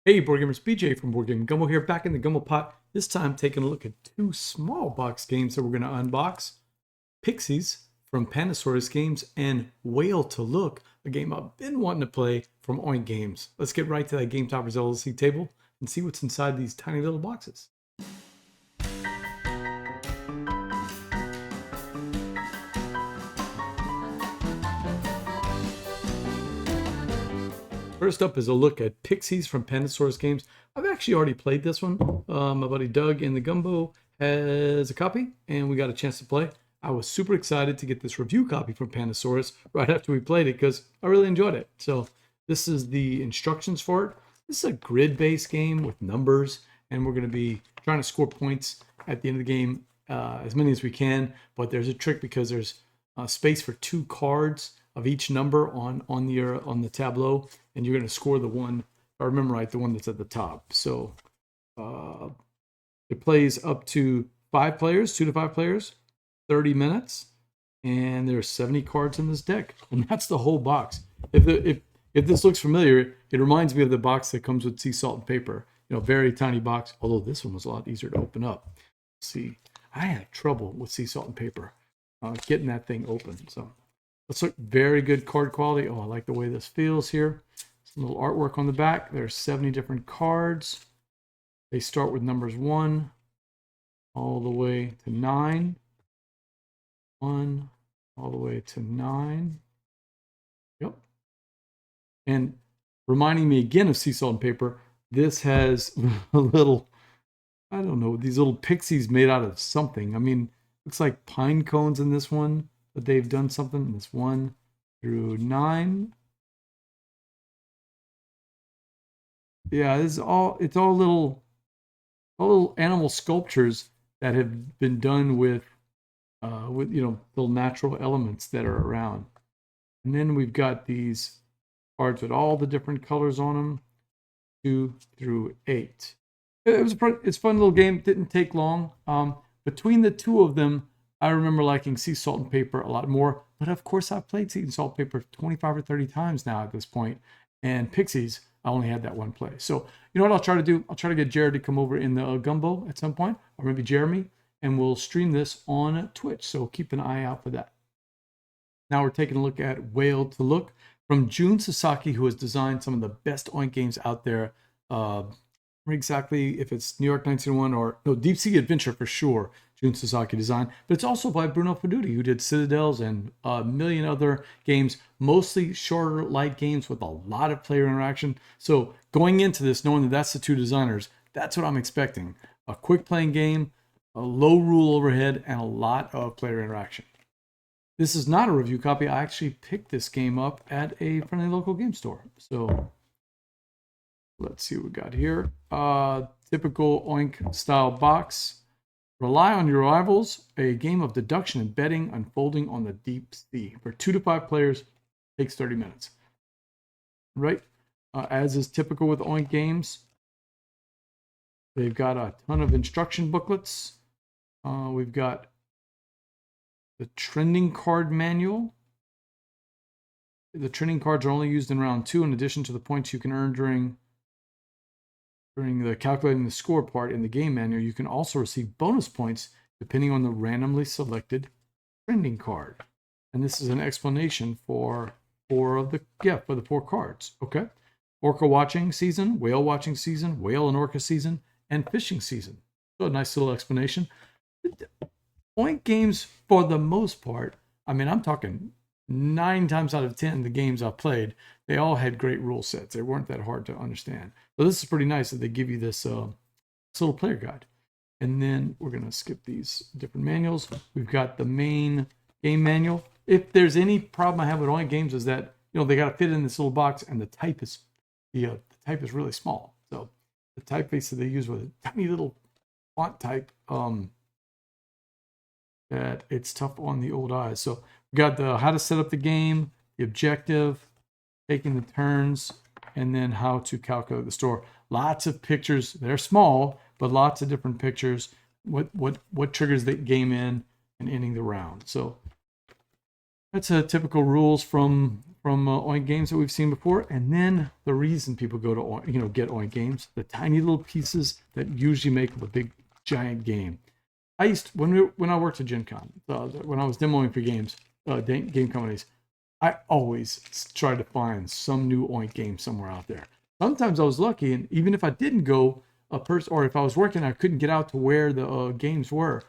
Hey, board gamers, BJ from Board Game Gumbo here, back in the Gumbo pot. This time taking a look at two small box games that we're going to unbox. Pixies from Pandasaurus Games and Whale to Look, a game I've been wanting to play from Oink Games. Let's get right to that Game Toppers LLC table and see what's inside these tiny little boxes. First up is a look at Pixies from Pandasaurus Games. I've actually already played this one. My buddy Doug in the Gumbo has a copy, and we got a chance to play. I was super excited to get this review copy from Pandasaurus right after we played it because I really enjoyed it. So this is the instructions for it. This is a grid-based game with numbers, and we're going to be trying to score points at the end of the game, as many as we can. But there's a trick because there's space for two cards of each number on the tableau, and you're going to score the one, if I remember right, the one that's at the top. So it plays up to 5 players, 2 to 5 players, 30 minutes, and there's 70 cards in this deck, and that's the whole box. If this looks familiar, it reminds me of the box that comes with sea salt and paper. You know, very tiny box, although this one was a lot easier to open up. See, I had trouble with sea salt and paper getting that thing open. So let's look. Very good card quality. Oh, I like the way this feels here. Some little artwork on the back. There's 70 different cards. They start with numbers 1 all the way to 9. 1 all the way to 9. Yep. And reminding me again of sea salt and paper, this has a little, I don't know, these little pixies made out of something. I mean, looks like pine cones in this one, but they've done something in this 1 through 9. Yeah, it's all little animal sculptures that have been done with little natural elements that are around. And then we've got these cards with all the different colors on them, 2 through 8. It's a fun little game. Didn't take long. Between the two of them, I remember liking sea salt and paper a lot more. But of course, I've played sea salt and paper 25 or 30 times now at this point. And Pixies, I only had that one play. So you know what I'll try to do? I'll try to get Jared to come over in the Gumbo at some point, or maybe Jeremy, and we'll stream this on Twitch. So keep an eye out for that. Now we're taking a look at Whale to Look from Jun Sasaki, who has designed some of the best Oink games out there. Exactly if it's New York 1901 or no, Deep Sea Adventure for sure, Jun Sasaki design, but it's also by Bruno Fedudi, who did Citadels and a million other games, mostly shorter, light games with a lot of player interaction. So going into this, knowing that that's the two designers, that's what I'm expecting. A quick playing game, a low rule overhead, and a lot of player interaction. This is not a review copy. I actually picked this game up at a friendly local game store. So let's see what we got here. Typical Oink style box. Rely on your rivals. A game of deduction and betting unfolding on the deep sea. For 2 to 5 players, takes 30 minutes. Right? As is typical with Oink games, they've got a ton of instruction booklets. We've got the trending card manual. The trending cards are only used in round 2 in addition to the points you can earn during the calculating the score part in the game manual. You can also receive bonus points depending on the randomly selected trending card. And this is an explanation for the 4 cards. Okay. Orca watching season, whale watching season, whale and orca season, and fishing season. So a nice little explanation. Oink games, for the most part, I mean, I'm talking 9 times out of 10 the games I've played, they all had great rule sets. They weren't that hard to understand. So this is pretty nice that they give you this little player guide. And then we're going to skip these different manuals. We've got the main game manual. If there's any problem I have with Oink games is that, they got to fit in this little box, and the type is really small. So the typeface that they use with a tiny little font type, that it's tough on the old eyes. So we got the how to set up the game, the objective, taking the turns, and then how to calculate the score. Lots of pictures. They're small, but lots of different pictures. What triggers the game in and ending the round. So that's a typical rules from from Oink Games that we've seen before, and then the reason people go to get Oink Games, the tiny little pieces that usually make up a big giant game. I used to, when I worked at Gen Con, when I was demoing for games, game companies, I always tried to find some new Oink game somewhere out there. Sometimes I was lucky, and even if I didn't go or if I was working, I couldn't get out to where the games were.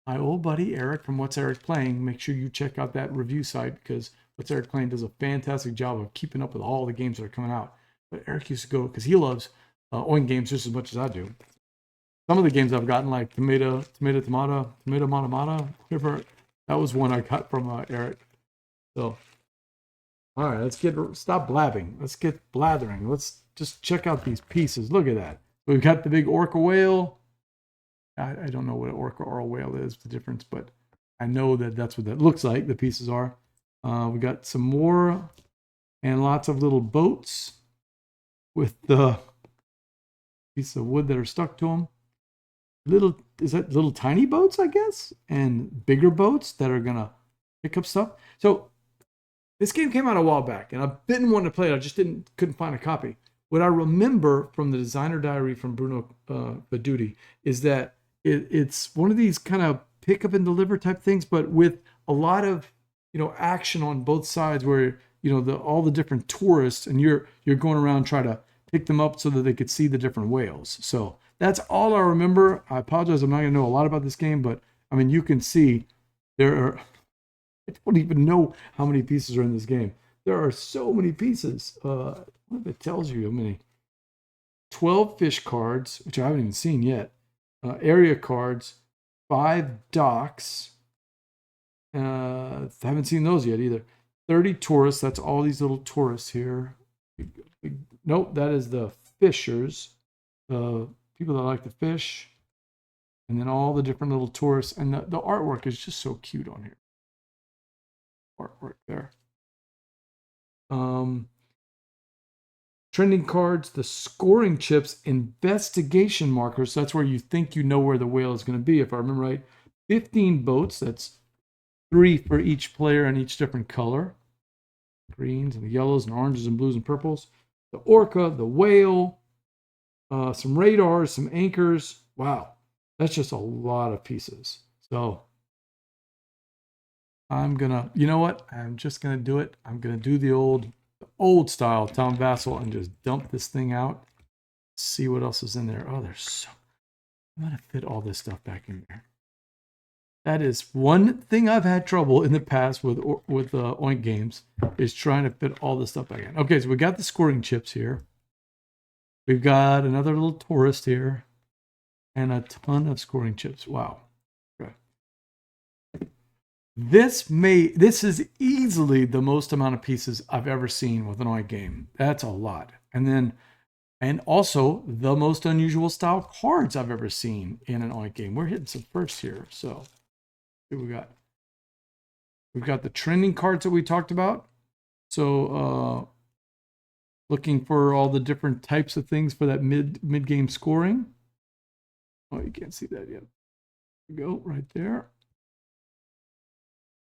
My old buddy Eric from What's Eric Playing, make sure you check out that review site because What's Eric Playing does a fantastic job of keeping up with all the games that are coming out. But Eric used to go because he loves Oink Games just as much as I do. Some of the games I've gotten, like Tomato, Mata, whatever, that was one I got from Eric. So, all right, stop blabbing. Let's get blathering. Let's just check out these pieces. Look at that. We've got the big orca whale. I don't know what an orca or a whale is, the difference, but I know that that's what that looks like. The pieces are. We got some more and lots of little boats with the piece of wood that are stuck to them. Is that little tiny boats, I guess, and bigger boats that are gonna pick up stuff. So this game came out a while back, and I've been wanting to play it. I just couldn't find a copy. What I remember from the designer diary from Bruno Baduti is that it's one of these kind of pick up and deliver type things, but with a lot of action on both sides, where all the different tourists, and you're going around trying to pick them up so that they could see the different whales. So that's all I remember. I apologize, I'm not going to know a lot about this game, but I mean, you can see there are. I don't even know how many pieces are in this game. There are so many pieces. What if it tells you how many? 12 fish cards, which I haven't even seen yet. Area cards, 5 docks. Haven't seen those yet either. 30 tourists. That's all these little tourists here. Nope, that is the fishers. People that like to fish. And then all the different little tourists. And the artwork is just so cute on here. Artwork there. Trending cards, the scoring chips, investigation markers. That's where you think you know where the whale is going to be, if I remember right. 15 boats. That's 3 for each player in each different color. Greens and the yellows and oranges and blues and purples. The orca, the whale, some radars, some anchors. Wow, that's just a lot of pieces. So I'm gonna, you know what? I'm just gonna do it. I'm gonna do the old style Tom Vassal and just dump this thing out. See what else is in there. Oh, I'm gonna fit all this stuff back in there. That is one thing I've had trouble in the past with Oink Games, is trying to fit all this stuff back in. Okay, so we got the scoring chips here. We've got another little tourist here, and a ton of scoring chips. Wow. Okay. This is easily the most amount of pieces I've ever seen with an Oink game. That's a lot. And also the most unusual style cards I've ever seen in an Oink game. We're hitting some firsts here, so. What we got? We've got the trending cards that we talked about. So looking for all the different types of things for that mid-game scoring. Oh, you can't see that yet. There we go, right there.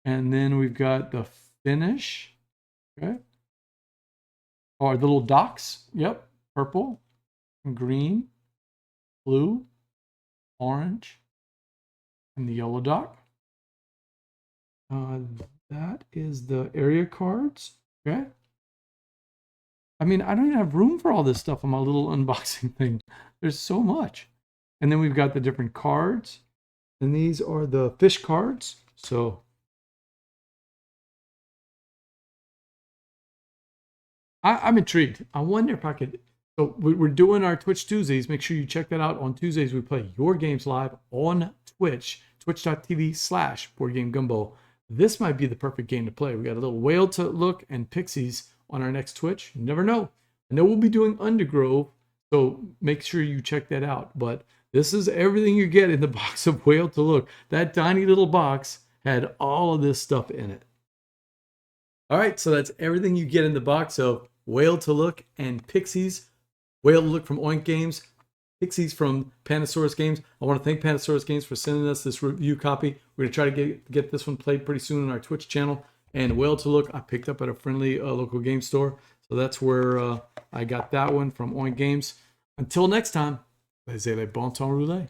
And then we've got the finish. Okay. Or the little docks. Yep. Purple, green, blue, orange, and the yellow dock. That is the area cards. Okay. I mean, I don't even have room for all this stuff on my little unboxing thing. There's so much. And then we've got the different cards. And these are the fish cards. So I'm intrigued. I wonder if I could. So we're doing our Twitch Tuesdays. Make sure you check that out. On Tuesdays, we play your games live on Twitch, twitch.tv/BoardGameGumbo. This might be the perfect game to play. We got a little whale to look and Pixies on our next Twitch. You never know. I know we'll be doing Undergrove, so make sure you check that out. But this is everything you get in the box of Whale to Look. That tiny little box had all of this stuff in it. All right, so that's everything you get in the box of Whale to Look and Pixies. Whale to Look from Oink Games, Pixies from Pandasaurus Games. I want to thank Pandasaurus Games for sending us this review copy. We're going to try to get this one played pretty soon on our Twitch channel. and Well to Look I picked up at a friendly local game store. So that's where I got that one from Oink Games. Until next time, laissez les bon temps rouler.